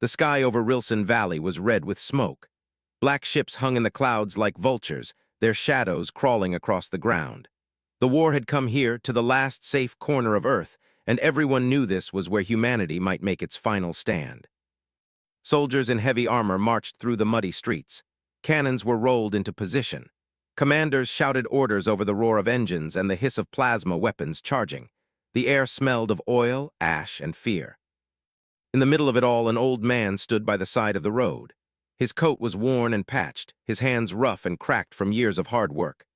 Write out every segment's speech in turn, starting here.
The sky over Rilson Valley was red with smoke. Black ships hung in the clouds like vultures, their shadows crawling across the ground. The war had come here, to the last safe corner of Earth, and everyone knew this was where humanity might make its final stand. Soldiers in heavy armor marched through the muddy streets. Cannons were rolled into position. Commanders shouted orders over the roar of engines and the hiss of plasma weapons charging. The air smelled of oil, ash, and fear. In the middle of it all, an old man stood by the side of the road. His coat was worn and patched, his hands rough and cracked from years of hard work.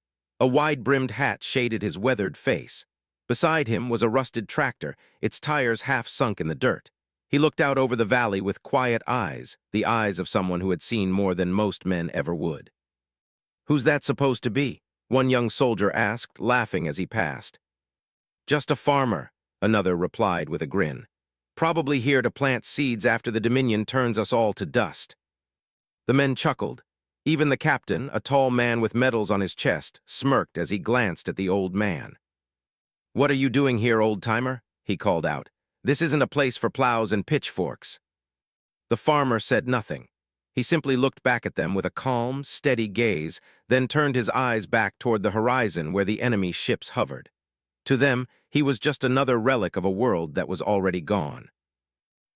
A wide-brimmed hat shaded his weathered face. Beside him was a rusted tractor, its tires half sunk in the dirt. He looked out over the valley with quiet eyes, the eyes of someone who had seen more than most men ever would. "Who's that supposed to be?" one young soldier asked, laughing as he passed. "Just a farmer," another replied with a grin. "Probably here to plant seeds after the Dominion turns us all to dust." The men chuckled. Even the captain, a tall man with medals on his chest, smirked as he glanced at the old man. "What are you doing here, old-timer?" he called out. "This isn't a place for plows and pitchforks." The farmer said nothing. He simply looked back at them with a calm, steady gaze, then turned his eyes back toward the horizon where the enemy ships hovered. To them, he was just another relic of a world that was already gone.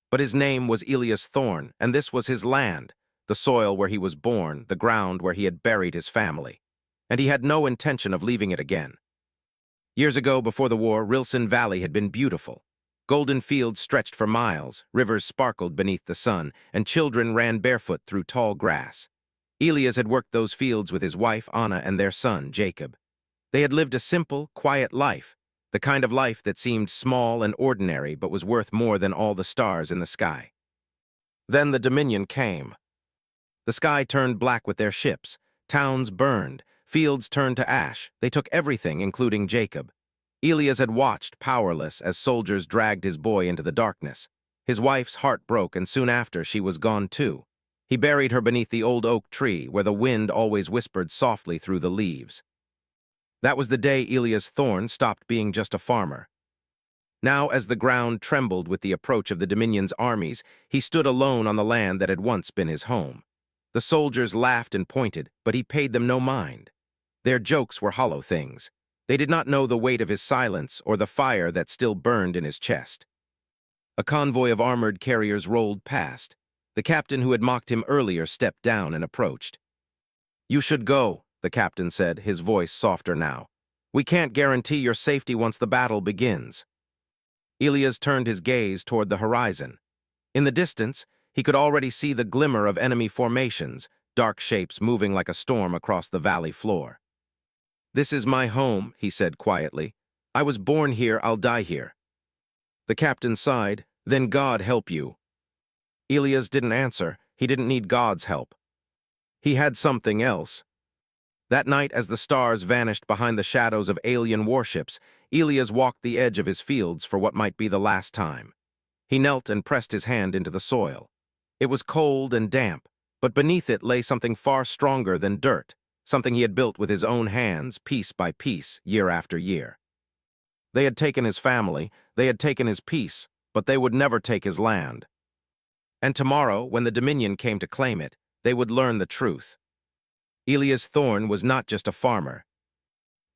But his name was Elias Thorne, and this was his land, the soil where he was born, the ground where he had buried his family. And he had no intention of leaving it again. Years ago, before the war, Rilson Valley had been beautiful. Golden fields stretched for miles, rivers sparkled beneath the sun, and children ran barefoot through tall grass. Elias had worked those fields with his wife, Anna, and their son, Jacob. They had lived a simple, quiet life, the kind of life that seemed small and ordinary but was worth more than all the stars in the sky. Then the Dominion came. The sky turned black with their ships, towns burned, fields turned to ash. They took everything, including Jacob. Elias had watched, powerless, as soldiers dragged his boy into the darkness. His wife's heart broke, and soon after she was gone too. He buried her beneath the old oak tree, where the wind always whispered softly through the leaves. That was the day Elias Thorne stopped being just a farmer. Now, as the ground trembled with the approach of the Dominion's armies, he stood alone on the land that had once been his home. The soldiers laughed and pointed, but he paid them no mind. Their jokes were hollow things. They did not know the weight of his silence or the fire that still burned in his chest. A convoy of armored carriers rolled past. The captain who had mocked him earlier stepped down and approached. "You should go," the captain said, his voice softer now. "We can't guarantee your safety once the battle begins." Elias turned his gaze toward the horizon. In the distance, he could already see the glimmer of enemy formations, dark shapes moving like a storm across the valley floor. "This is my home," he said quietly. "I was born here, I'll die here." The captain sighed. "Then God help you." Elias didn't answer. He didn't need God's help. He had something else. That night, as the stars vanished behind the shadows of alien warships, Elias walked the edge of his fields for what might be the last time. He knelt and pressed his hand into the soil. It was cold and damp, but beneath it lay something far stronger than dirt. Something he had built with his own hands, piece by piece, year after year. They had taken his family, they had taken his peace, but they would never take his land. And tomorrow, when the Dominion came to claim it, they would learn the truth. Elias Thorne was not just a farmer.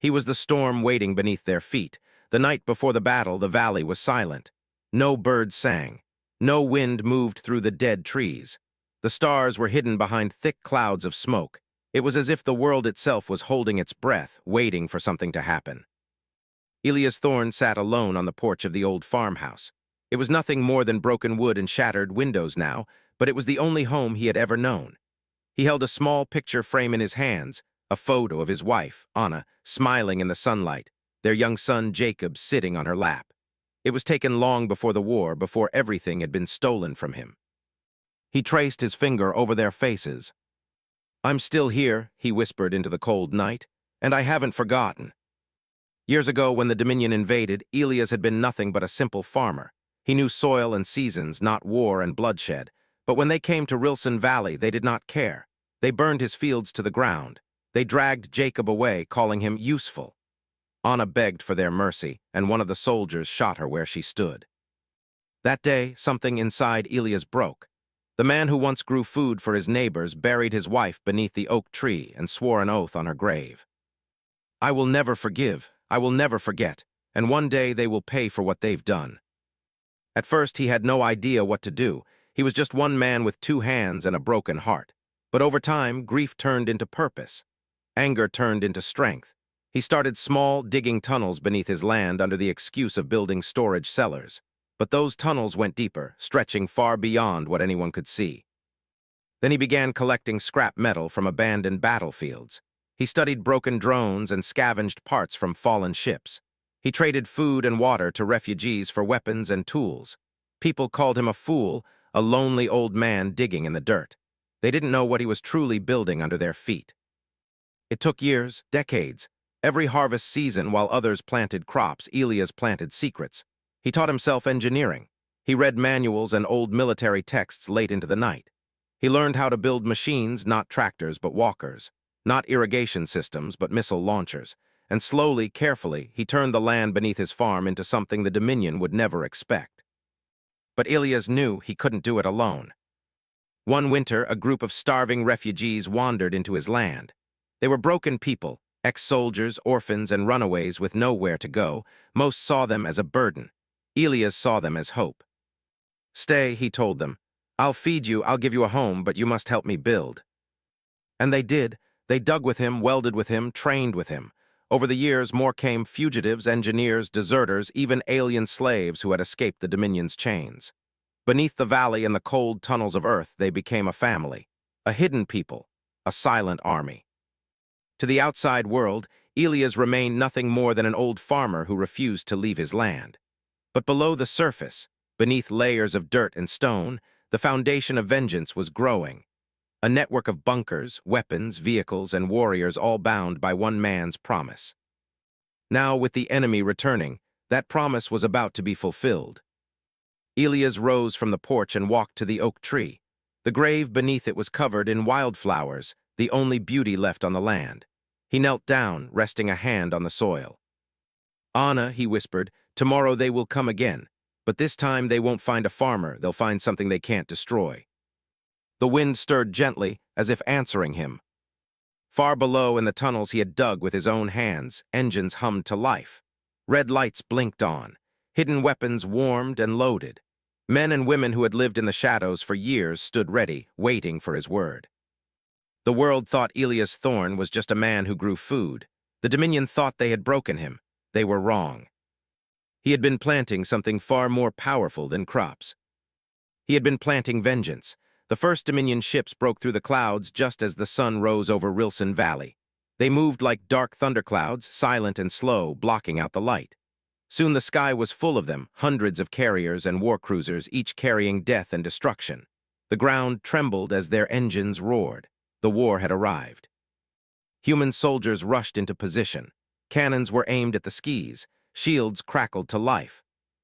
He was the storm waiting beneath their feet. The night before the battle, the valley was silent. No birds sang. No wind moved through the dead trees. The stars were hidden behind thick clouds of smoke. It was as if the world itself was holding its breath, waiting for something to happen. Elias Thorne sat alone on the porch of the old farmhouse. It was nothing more than broken wood and shattered windows now, but it was the only home he had ever known. He held a small picture frame in his hands, a photo of his wife, Anna, smiling in the sunlight, their young son Jacob sitting on her lap. It was taken long before the war, before everything had been stolen from him. He traced his finger over their faces. "I'm still here," he whispered into the cold night, "and I haven't forgotten." Years ago, when the Dominion invaded, Elias had been nothing but a simple farmer. He knew soil and seasons, not war and bloodshed. But when they came to Rilson Valley, they did not care. They burned his fields to the ground. They dragged Jacob away, calling him useful. Anna begged for their mercy, and one of the soldiers shot her where she stood. That day, something inside Elias broke. The man who once grew food for his neighbors buried his wife beneath the oak tree and swore an oath on her grave. I will never forgive, I will never forget, and one day they will pay for what they've done. At first, he had no idea what to do. He was just one man with two hands and a broken heart. But over time, grief turned into purpose. Anger turned into strength. He started small, digging tunnels beneath his land under the excuse of building storage cellars. But those tunnels went deeper, stretching far beyond what anyone could see. Then he began collecting scrap metal from abandoned battlefields. He studied broken drones and scavenged parts from fallen ships. He traded food and water to refugees for weapons and tools. People called him a fool, a lonely old man digging in the dirt. They didn't know what he was truly building under their feet. It took years, decades. Every harvest season, while others planted crops, Elias planted secrets. He taught himself engineering. He read manuals and old military texts late into the night. He learned how to build machines, not tractors but walkers, not irrigation systems but missile launchers. And slowly, carefully, he turned the land beneath his farm into something the Dominion would never expect. But Elias knew he couldn't do it alone. One winter, a group of starving refugees wandered into his land. They were broken people, ex-soldiers, orphans, and runaways with nowhere to go. Most saw them as a burden. Elias saw them as hope. "Stay," he told them. "I'll feed you, I'll give you a home, but you must help me build." And they did. They dug with him, welded with him, trained with him. Over the years, more came fugitives, engineers, deserters, even alien slaves who had escaped the Dominion's chains. Beneath the valley and the cold tunnels of Earth, they became a family, a hidden people, a silent army. To the outside world, Elias remained nothing more than an old farmer who refused to leave his land. But below the surface, beneath layers of dirt and stone, the foundation of vengeance was growing. A network of bunkers, weapons, vehicles, and warriors all bound by one man's promise. Now, with the enemy returning, that promise was about to be fulfilled. Elias rose from the porch and walked to the oak tree. The grave beneath it was covered in wildflowers, the only beauty left on the land. He knelt down, resting a hand on the soil. "Anna," he whispered, "tomorrow they will come again. But this time they won't find a farmer, they'll find something they can't destroy." The wind stirred gently, as if answering him. Far below in the tunnels he had dug with his own hands, engines hummed to life. Red lights blinked on. Hidden weapons warmed and loaded. Men and women who had lived in the shadows for years stood ready, waiting for his word. The world thought Elias Thorne was just a man who grew food. The Dominion thought they had broken him. They were wrong. He had been planting something far more powerful than crops. He had been planting vengeance. The first Dominion ships broke through the clouds just as the sun rose over Rilson Valley. They moved like dark thunderclouds, silent and slow, blocking out the light. Soon the sky was full of them, hundreds of carriers and war cruisers, each carrying death and destruction. The ground trembled as their engines roared. The war had arrived. Human soldiers rushed into position. Cannons were aimed at the skis. Shields crackled to life.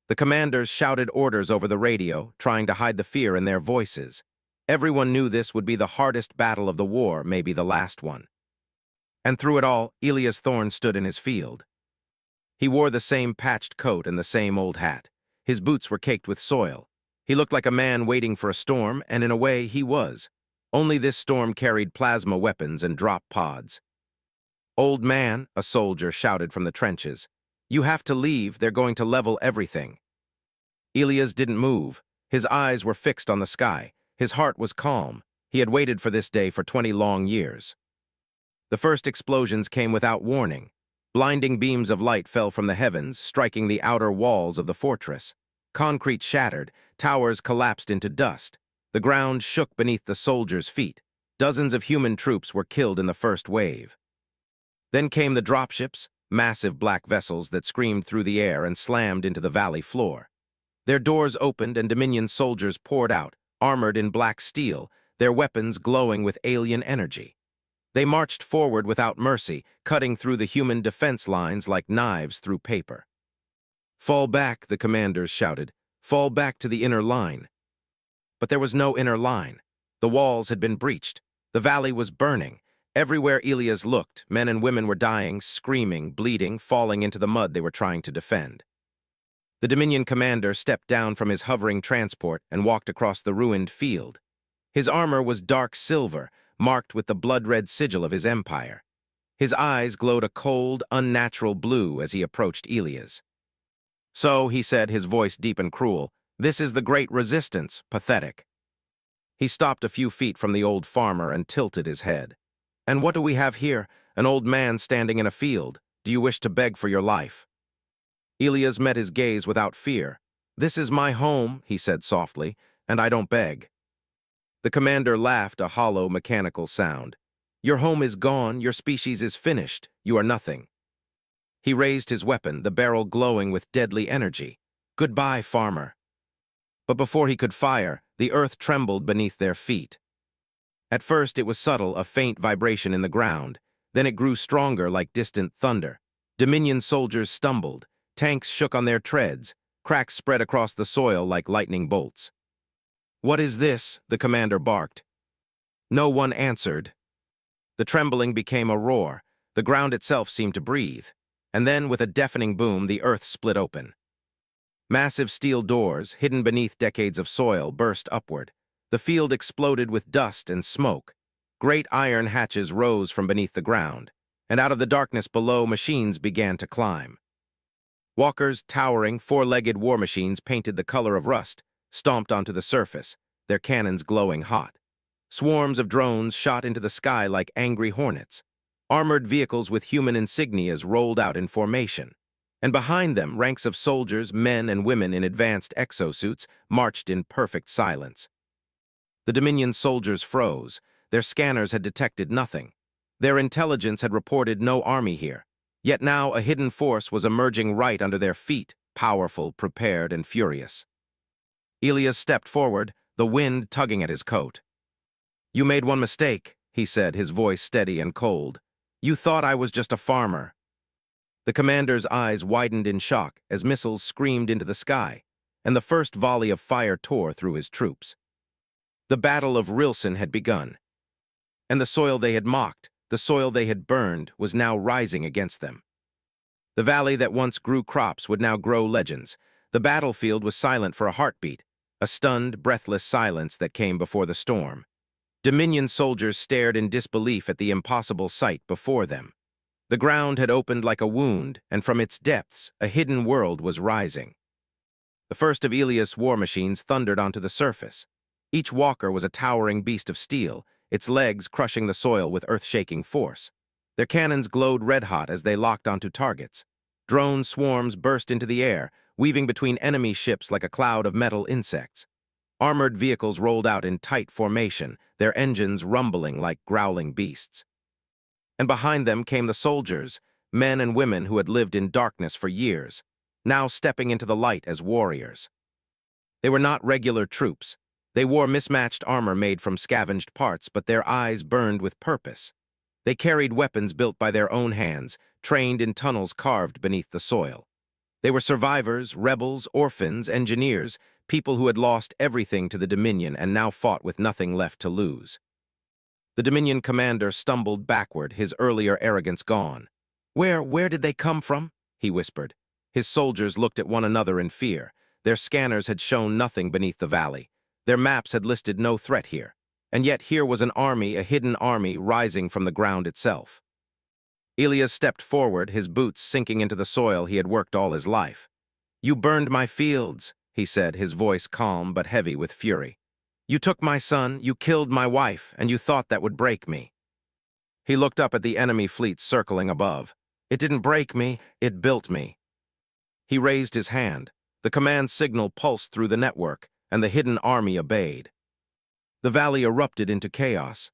The commanders shouted orders over the radio, trying to hide the fear in their voices. Everyone knew this would be the hardest battle of the war, maybe the last one. And through it all, Elias Thorne stood in his field. He wore the same patched coat and the same old hat. His boots were caked with soil. He looked like a man waiting for a storm, and in a way, he was. Only this storm carried plasma weapons and drop pods. "Old man," a soldier shouted from the trenches. "You have to leave, they're going to level everything." Elias didn't move. His eyes were fixed on the sky. His heart was calm. He had waited for this day for 20 long years. The first explosions came without warning. Blinding beams of light fell from the heavens, striking the outer walls of the fortress. Concrete shattered, towers collapsed into dust. The ground shook beneath the soldiers' feet. Dozens of human troops were killed in the first wave. Then came the dropships, massive black vessels that screamed through the air and slammed into the valley floor. Their doors opened and Dominion soldiers poured out, armored in black steel, their weapons glowing with alien energy. They marched forward without mercy, cutting through the human defense lines like knives through paper. "Fall back," the commanders shouted. "Fall back to the inner line." But there was no inner line. The walls had been breached. The valley was burning. Everywhere Elias looked, men and women were dying, screaming, bleeding, falling into the mud they were trying to defend. The Dominion commander stepped down from his hovering transport and walked across the ruined field. His armor was dark silver, marked with the blood-red sigil of his empire. His eyes glowed a cold, unnatural blue as he approached Elias. "So," he said, his voice deep and cruel, "this is the great resistance, pathetic." He stopped a few feet from the old farmer and tilted his head. "And what do we have here? An old man standing in a field. Do you wish to beg for your life?" Elias met his gaze without fear. "This is my home," he said softly, "and I don't beg." The commander laughed, a hollow, mechanical sound. "Your home is gone, your species is finished, you are nothing." He raised his weapon, the barrel glowing with deadly energy. "Goodbye, farmer." But before he could fire, the earth trembled beneath their feet. At first it was subtle, a faint vibration in the ground. Then it grew stronger like distant thunder. Dominion soldiers stumbled. Tanks shook on their treads. Cracks spread across the soil like lightning bolts. "What is this?" the commander barked. No one answered. The trembling became a roar. The ground itself seemed to breathe. And then, with a deafening boom, the earth split open. Massive steel doors, hidden beneath decades of soil, burst upward. The field exploded with dust and smoke. Great iron hatches rose from beneath the ground, and out of the darkness below, machines began to climb. Walkers, towering, four-legged war machines painted the color of rust, stomped onto the surface, their cannons glowing hot. Swarms of drones shot into the sky like angry hornets. Armored vehicles with human insignias rolled out in formation. And behind them, ranks of soldiers, men and women in advanced exosuits, marched in perfect silence. The Dominion soldiers froze. Their scanners had detected nothing. Their intelligence had reported no army here. Yet now a hidden force was emerging right under their feet, powerful, prepared, and furious. Elias stepped forward, the wind tugging at his coat. "You made one mistake," he said, his voice steady and cold. "You thought I was just a farmer." The commander's eyes widened in shock as missiles screamed into the sky, and the first volley of fire tore through his troops. The Battle of Rilson had begun, and the soil they had mocked, the soil they had burned, was now rising against them. The valley that once grew crops would now grow legends. The battlefield was silent for a heartbeat, a stunned, breathless silence that came before the storm. Dominion soldiers stared in disbelief at the impossible sight before them. The ground had opened like a wound, and from its depths, a hidden world was rising. The first of Elias' war machines thundered onto the surface. Each walker was a towering beast of steel, its legs crushing the soil with earth-shaking force. Their cannons glowed red-hot as they locked onto targets. Drone swarms burst into the air, weaving between enemy ships like a cloud of metal insects. Armored vehicles rolled out in tight formation, their engines rumbling like growling beasts. And behind them came the soldiers, men and women who had lived in darkness for years, now stepping into the light as warriors. They were not regular troops. They wore mismatched armor made from scavenged parts, but their eyes burned with purpose. They carried weapons built by their own hands, trained in tunnels carved beneath the soil. They were survivors, rebels, orphans, engineers, people who had lost everything to the Dominion and now fought with nothing left to lose. The Dominion commander stumbled backward, his earlier arrogance gone. Where did they come from?" he whispered. His soldiers looked at one another in fear. Their scanners had shown nothing beneath the valley. Their maps had listed no threat here. And yet here was an army, a hidden army, rising from the ground itself. Elias stepped forward, his boots sinking into the soil he had worked all his life. "You burned my fields," he said, his voice calm but heavy with fury. "You took my son, you killed my wife, and you thought that would break me." He looked up at the enemy fleet circling above. "It didn't break me, it built me." He raised his hand. The command signal pulsed through the network, and the hidden army obeyed. The valley erupted into chaos.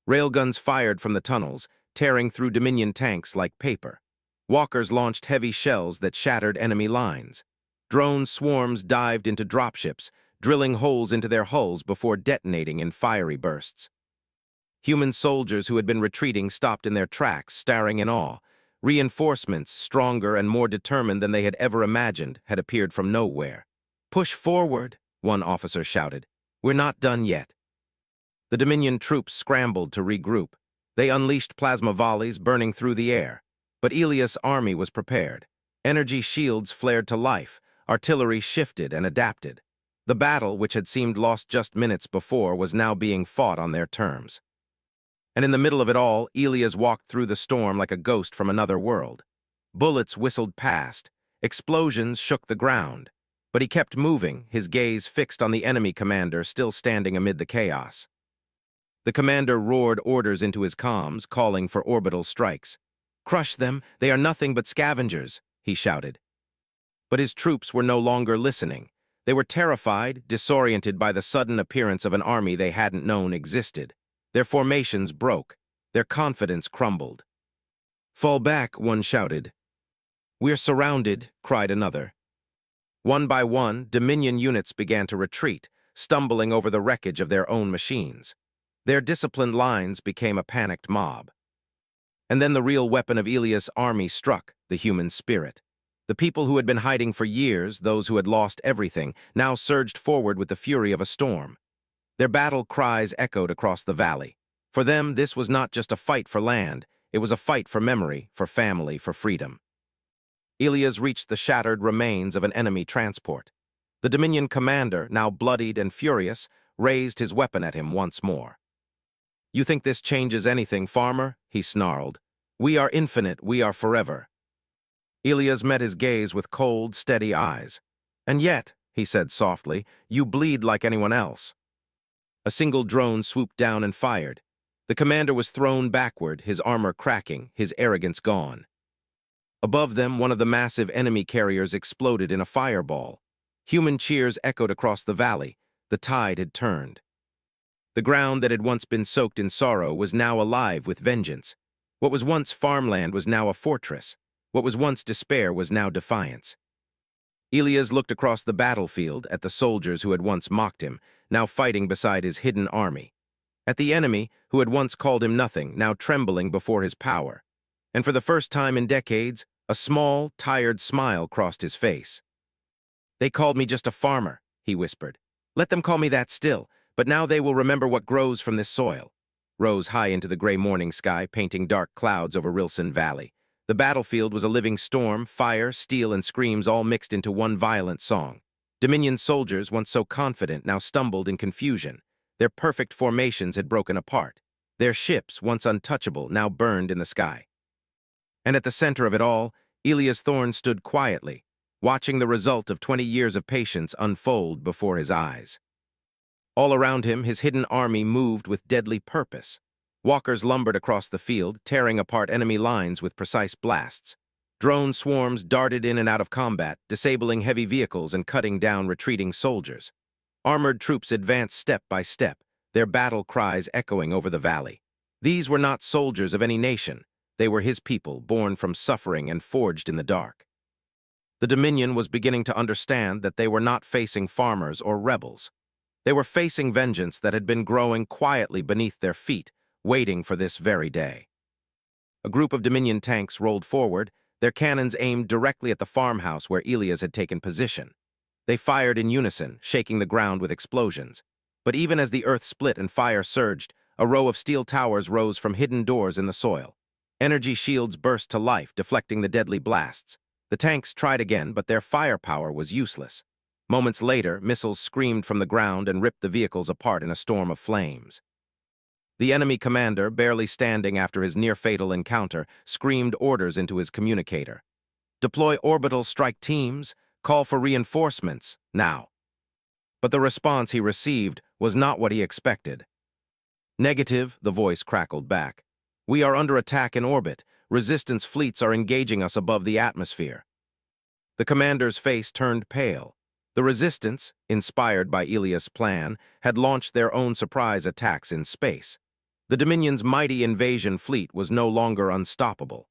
Railguns fired from the tunnels, tearing through Dominion tanks like paper. Walkers launched heavy shells that shattered enemy lines. Drone swarms dived into dropships, drilling holes into their hulls before detonating in fiery bursts. Human soldiers who had been retreating stopped in their tracks, staring in awe. Reinforcements, stronger and more determined than they had ever imagined, had appeared from nowhere. "Push forward," one officer shouted. "We're not done yet." The Dominion troops scrambled to regroup. They unleashed plasma volleys, burning through the air. But Elias' army was prepared. Energy shields flared to life. Artillery shifted and adapted. The battle, which had seemed lost just minutes before, was now being fought on their terms. And in the middle of it all, Elias walked through the storm like a ghost from another world. Bullets whistled past. Explosions shook the ground. But he kept moving, his gaze fixed on the enemy commander still standing amid the chaos. The commander roared orders into his comms, calling for orbital strikes. "Crush them! They are nothing but scavengers!" he shouted. But his troops were no longer listening. They were terrified, disoriented by the sudden appearance of an army they hadn't known existed. Their formations broke. Their confidence crumbled. "Fall back," one shouted. "We're surrounded," cried another. One by one, Dominion units began to retreat, stumbling over the wreckage of their own machines. Their disciplined lines became a panicked mob. And then the real weapon of Elias' army struck, the human spirit. The people who had been hiding for years, those who had lost everything, now surged forward with the fury of a storm. Their battle cries echoed across the valley. For them, this was not just a fight for land, it was a fight for memory, for family, for freedom. Elias reached the shattered remains of an enemy transport. The Dominion commander, now bloodied and furious, raised his weapon at him once more. "You think this changes anything, farmer?" he snarled. "We are infinite, we are forever." Elias met his gaze with cold, steady eyes. "And yet," he said softly, "you bleed like anyone else." A single drone swooped down and fired. The commander was thrown backward, his armor cracking, his arrogance gone. Above them, one of the massive enemy carriers exploded in a fireball. Human cheers echoed across the valley. The tide had turned. The ground that had once been soaked in sorrow was now alive with vengeance. What was once farmland was now a fortress. What was once despair was now defiance. Elias looked across the battlefield at the soldiers who had once mocked him, now fighting beside his hidden army. At the enemy, who had once called him nothing, now trembling before his power. And for the first time in decades, a small, tired smile crossed his face. "They called me just a farmer," he whispered. "Let them call me that still, but now they will remember what grows from this soil." Rose high into the gray morning sky, painting dark clouds over Rilson Valley. The battlefield was a living storm, fire, steel, and screams all mixed into one violent song. Dominion soldiers, once so confident, now stumbled in confusion. Their perfect formations had broken apart. Their ships, once untouchable, now burned in the sky. And at the center of it all, Elias Thorne stood quietly, watching the result of 20 years of patience unfold before his eyes. All around him, his hidden army moved with deadly purpose. Walkers lumbered across the field, tearing apart enemy lines with precise blasts. Drone swarms darted in and out of combat, disabling heavy vehicles and cutting down retreating soldiers. Armored troops advanced step by step, their battle cries echoing over the valley. These were not soldiers of any nation. They were his people, born from suffering and forged in the dark. The Dominion was beginning to understand that they were not facing farmers or rebels. They were facing vengeance that had been growing quietly beneath their feet, waiting for this very day. A group of Dominion tanks rolled forward, their cannons aimed directly at the farmhouse where Elias had taken position. They fired in unison, shaking the ground with explosions. But even as the earth split and fire surged, a row of steel towers rose from hidden doors in the soil. Energy shields burst to life, deflecting the deadly blasts. The tanks tried again, but their firepower was useless. Moments later, missiles screamed from the ground and ripped the vehicles apart in a storm of flames. The enemy commander, barely standing after his near-fatal encounter, screamed orders into his communicator. "Deploy orbital strike teams, call for reinforcements, now." But the response he received was not what he expected. "Negative," the voice crackled back. "We are under attack in orbit. Resistance fleets are engaging us above the atmosphere." The commander's face turned pale. The Resistance, inspired by Elias' plan, had launched their own surprise attacks in space. The Dominion's mighty invasion fleet was no longer unstoppable.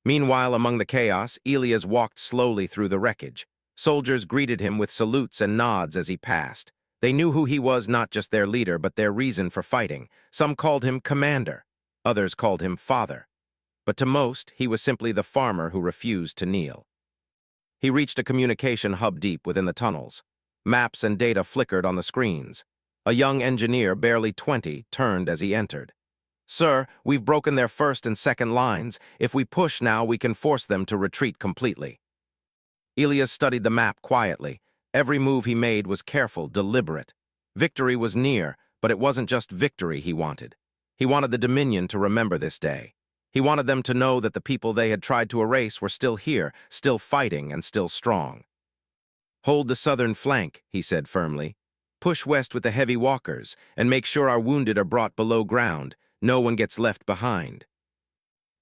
Meanwhile, among the chaos, Elias walked slowly through the wreckage. Soldiers greeted him with salutes and nods as he passed. They knew who he was, not just their leader, but their reason for fighting. Some called him commander. Others called him father. But to most, he was simply the farmer who refused to kneel. He reached a communication hub deep within the tunnels. Maps and data flickered on the screens. A young engineer, barely 20, turned as he entered. "Sir, we've broken their first and second lines. If we push now, we can force them to retreat completely." Elias studied the map quietly. Every move he made was careful, deliberate. Victory was near, but it wasn't just victory he wanted. He wanted the Dominion to remember this day. He wanted them to know that the people they had tried to erase were still here, still fighting, and still strong. "Hold the southern flank," he said firmly. "Push west with the heavy walkers, and make sure our wounded are brought below ground. No one gets left behind."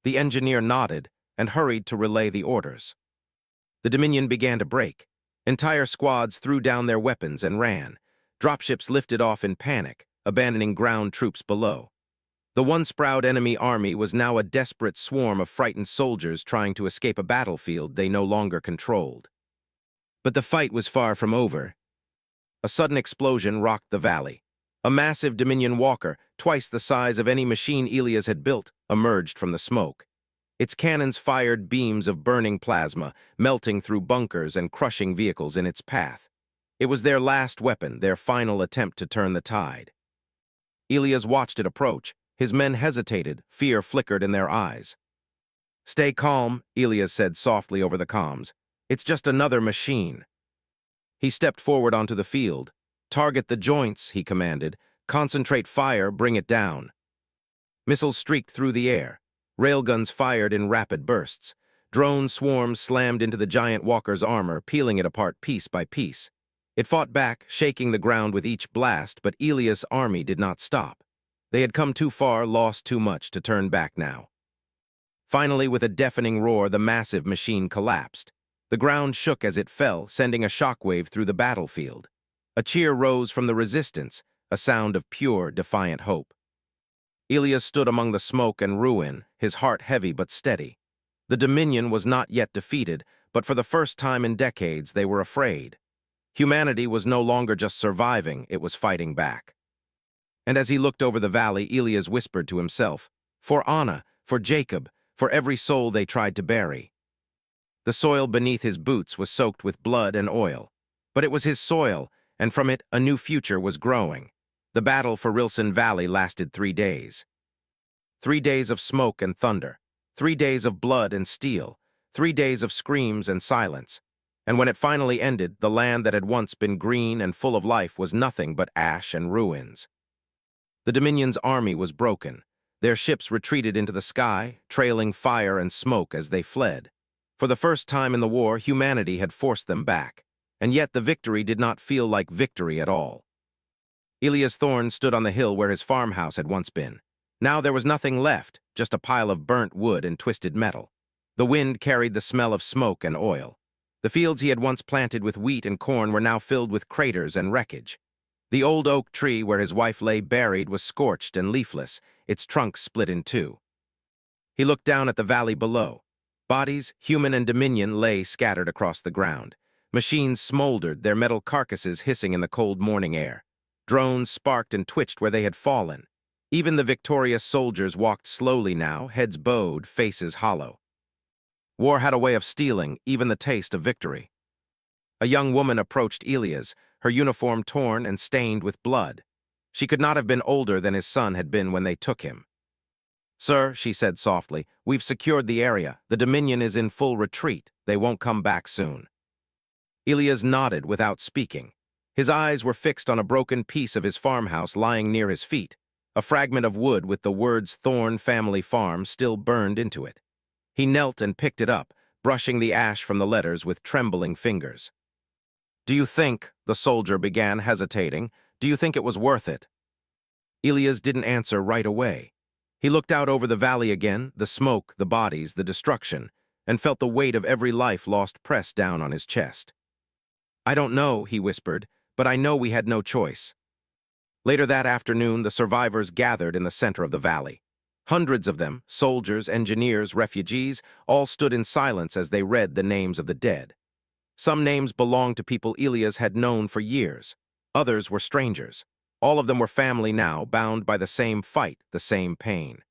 The engineer nodded and hurried to relay the orders. The Dominion began to break. Entire squads threw down their weapons and ran. Dropships lifted off in panic, abandoning ground troops below. The once-proud enemy army was now a desperate swarm of frightened soldiers trying to escape a battlefield they no longer controlled. But the fight was far from over. A sudden explosion rocked the valley. A massive Dominion walker, twice the size of any machine Elias had built, emerged from the smoke. Its cannons fired beams of burning plasma, melting through bunkers and crushing vehicles in its path. It was their last weapon, their final attempt to turn the tide. Elias watched it approach. His men hesitated, fear flickered in their eyes. "Stay calm," Elias said softly over the comms. "It's just another machine." He stepped forward onto the field. "Target the joints," he commanded. "Concentrate fire, bring it down." Missiles streaked through the air. Railguns fired in rapid bursts. Drone swarms slammed into the giant walker's armor, peeling it apart piece by piece. It fought back, shaking the ground with each blast, but Elias' army did not stop. They had come too far, lost too much to turn back now. Finally, with a deafening roar, the massive machine collapsed. The ground shook as it fell, sending a shockwave through the battlefield. A cheer rose from the resistance, a sound of pure, defiant hope. Elias stood among the smoke and ruin, his heart heavy but steady. The Dominion was not yet defeated, but for the first time in decades they were afraid. Humanity was no longer just surviving, it was fighting back. And as he looked over the valley, Elias whispered to himself, "For Anna, for Jacob, for every soul they tried to bury." The soil beneath his boots was soaked with blood and oil. But it was his soil, and from it a new future was growing. The battle for Rilson Valley lasted 3 days. 3 days of smoke and thunder. 3 days of blood and steel. 3 days of screams and silence. And when it finally ended, the land that had once been green and full of life was nothing but ash and ruins. The Dominion's army was broken. Their ships retreated into the sky, trailing fire and smoke as they fled. For the first time in the war, humanity had forced them back. And yet the victory did not feel like victory at all. Elias Thorne stood on the hill where his farmhouse had once been. Now there was nothing left, just a pile of burnt wood and twisted metal. The wind carried the smell of smoke and oil. The fields he had once planted with wheat and corn were now filled with craters and wreckage. The old oak tree where his wife lay buried was scorched and leafless, its trunk split in two. He looked down at the valley below. Bodies, human and Dominion, lay scattered across the ground. Machines smoldered, their metal carcasses hissing in the cold morning air. Drones sparked and twitched where they had fallen. Even the victorious soldiers walked slowly now, heads bowed, faces hollow. War had a way of stealing even the taste of victory. A young woman approached Elias, her uniform torn and stained with blood. She could not have been older than his son had been when they took him. "Sir," she said softly, "we've secured the area. The Dominion is in full retreat. They won't come back soon." Elias nodded without speaking. His eyes were fixed on a broken piece of his farmhouse lying near his feet, a fragment of wood with the words Thorne Family Farm still burned into it. He knelt and picked it up, brushing the ash from the letters with trembling fingers. "Do you think," the soldier began, hesitating, "do you think it was worth it?" Elias didn't answer right away. He looked out over the valley again, the smoke, the bodies, the destruction, and felt the weight of every life lost pressed down on his chest. "I don't know," he whispered, "but I know we had no choice." Later that afternoon, the survivors gathered in the center of the valley. Hundreds of them, soldiers, engineers, refugees, all stood in silence as they read the names of the dead. Some names belonged to people Elias had known for years. Others were strangers. All of them were family now, bound by the same fight, the same pain.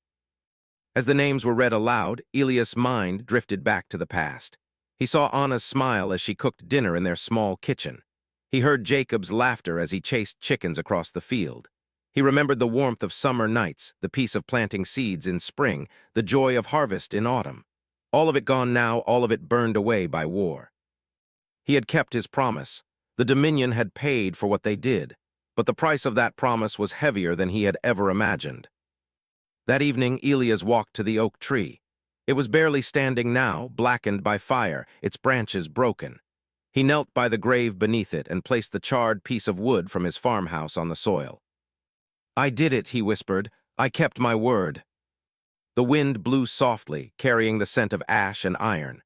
As the names were read aloud, Elias' mind drifted back to the past. He saw Anna's smile as she cooked dinner in their small kitchen. He heard Jacob's laughter as he chased chickens across the field. He remembered the warmth of summer nights, the peace of planting seeds in spring, the joy of harvest in autumn. All of it gone now, all of it burned away by war. He had kept his promise. The Dominion had paid for what they did, but the price of that promise was heavier than he had ever imagined. That evening, Elias walked to the oak tree. It was barely standing now, blackened by fire, its branches broken. He knelt by the grave beneath it and placed the charred piece of wood from his farmhouse on the soil. "I did it," he whispered. "I kept my word." The wind blew softly, carrying the scent of ash and iron.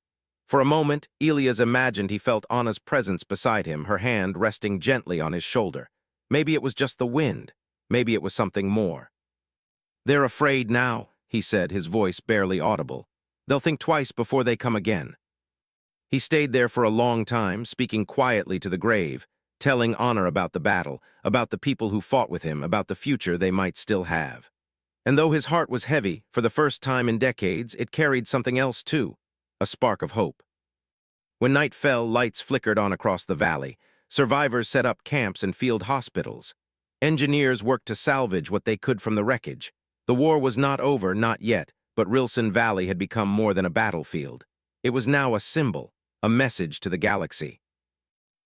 For a moment, Elias imagined he felt Anna's presence beside him, her hand resting gently on his shoulder. Maybe it was just the wind. Maybe it was something more. "They're afraid now," he said, his voice barely audible. "They'll think twice before they come again." He stayed there for a long time, speaking quietly to the grave, telling Anna about the battle, about the people who fought with him, about the future they might still have. And though his heart was heavy, for the first time in decades, it carried something else too, a spark of hope. When night fell, lights flickered on across the valley. Survivors set up camps and field hospitals. Engineers worked to salvage what they could from the wreckage. The war was not over, not yet, but Rilson Valley had become more than a battlefield. It was now a symbol, a message to the galaxy.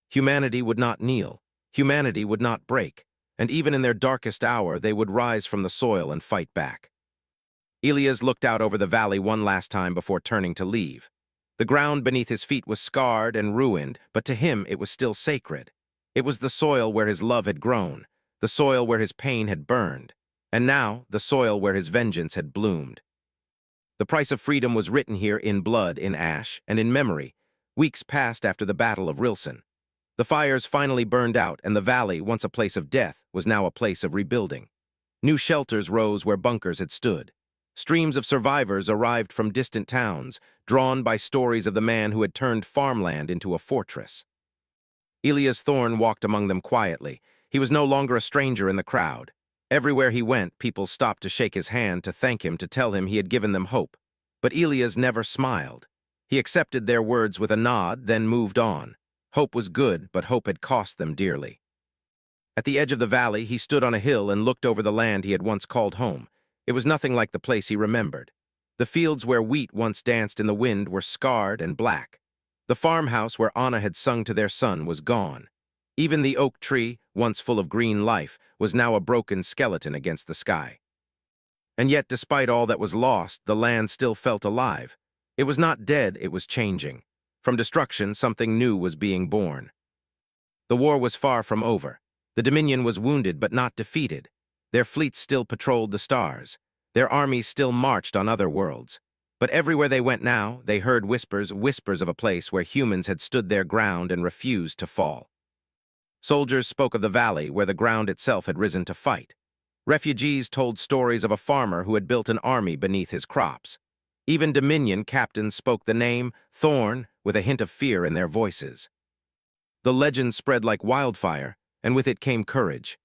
Humanity would not kneel. Humanity would not break. And even in their darkest hour, they would rise from the soil and fight back. Elias looked out over the valley one last time before turning to leave. The ground beneath his feet was scarred and ruined, but to him it was still sacred. It was the soil where his love had grown, the soil where his pain had burned, and now the soil where his vengeance had bloomed. The price of freedom was written here in blood, in ash, and in memory. Weeks passed after the Battle of Rilson. The fires finally burned out, and the valley, once a place of death, was now a place of rebuilding. New shelters rose where bunkers had stood. Streams of survivors arrived from distant towns, drawn by stories of the man who had turned farmland into a fortress. Elias Thorne walked among them quietly. He was no longer a stranger in the crowd. Everywhere he went, people stopped to shake his hand, to thank him, to tell him he had given them hope. But Elias never smiled. He accepted their words with a nod, then moved on. Hope was good, but hope had cost them dearly. At the edge of the valley, he stood on a hill and looked over the land he had once called home. It was nothing like the place he remembered. The fields where wheat once danced in the wind were scarred and black. The farmhouse where Anna had sung to their son was gone. Even the oak tree, once full of green life, was now a broken skeleton against the sky. And yet, despite all that was lost, the land still felt alive. It was not dead, it was changing. From destruction, something new was being born. The war was far from over. The Dominion was wounded but not defeated. Their fleets still patrolled the stars. Their armies still marched on other worlds. But everywhere they went now, they heard whispers of a place where humans had stood their ground and refused to fall. Soldiers spoke of the valley where the ground itself had risen to fight. Refugees told stories of a farmer who had built an army beneath his crops. Even Dominion captains spoke the name, Thorne, with a hint of fear in their voices. The legend spread like wildfire, and with it came courage.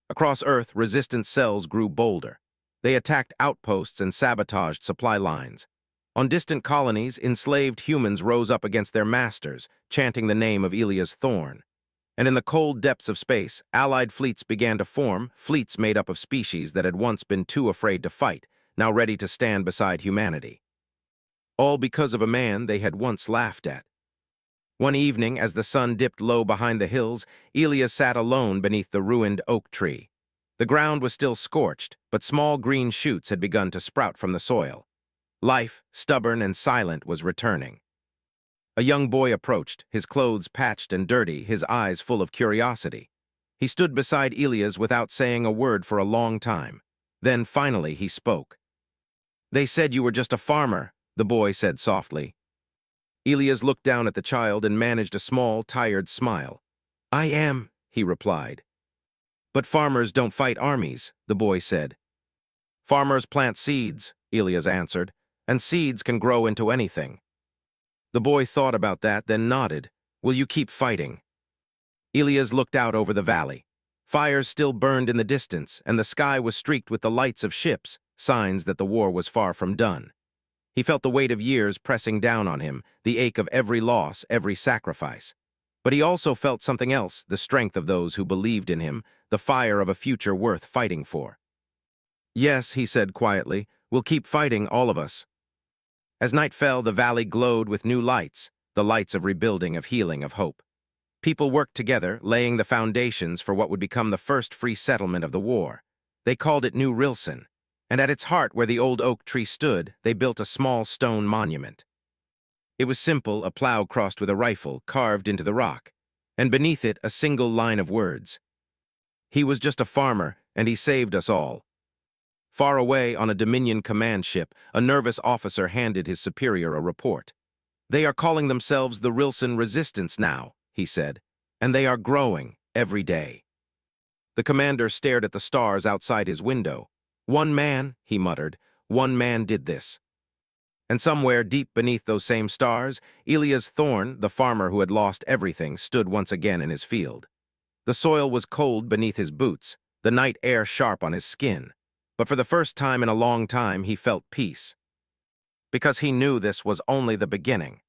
Across Earth, resistance cells grew bolder. They attacked outposts and sabotaged supply lines. On distant colonies, enslaved humans rose up against their masters, chanting the name of Elias Thorne. And in the cold depths of space, Allied fleets began to form, fleets made up of species that had once been too afraid to fight, now ready to stand beside humanity. All because of a man they had once laughed at. One evening, as the sun dipped low behind the hills, Elias sat alone beneath the ruined oak tree. The ground was still scorched, but small green shoots had begun to sprout from the soil. Life, stubborn and silent, was returning. A young boy approached, his clothes patched and dirty, his eyes full of curiosity. He stood beside Elias without saying a word for a long time. Then, finally, he spoke. "They said you were just a farmer," the boy said softly. Elias looked down at the child and managed a small, tired smile. "I am," he replied. "But farmers don't fight armies," the boy said. "Farmers plant seeds," Elias answered, "and seeds can grow into anything." The boy thought about that, then nodded. "Will you keep fighting?" Elias looked out over the valley. Fires still burned in the distance, and the sky was streaked with the lights of ships, signs that the war was far from done. He felt the weight of years pressing down on him, the ache of every loss, every sacrifice. But he also felt something else, the strength of those who believed in him, the fire of a future worth fighting for. "Yes," he said quietly, "we'll keep fighting, all of us." As night fell, the valley glowed with new lights, the lights of rebuilding, of healing, of hope. People worked together, laying the foundations for what would become the first free settlement of the war. They called it New Rilson, and at its heart, where the old oak tree stood, they built a small stone monument. It was simple, a plow crossed with a rifle, carved into the rock, and beneath it a single line of words. He was just a farmer, and he saved us all. Far away on a Dominion command ship, a nervous officer handed his superior a report. "They are calling themselves the Rilson Resistance now," he said, "and they are growing every day." The commander stared at the stars outside his window. "One man," he muttered, "one man did this." And somewhere deep beneath those same stars, Elias Thorne, the farmer who had lost everything, stood once again in his field. The soil was cold beneath his boots, the night air sharp on his skin, but for the first time in a long time he felt peace. Because he knew this was only the beginning.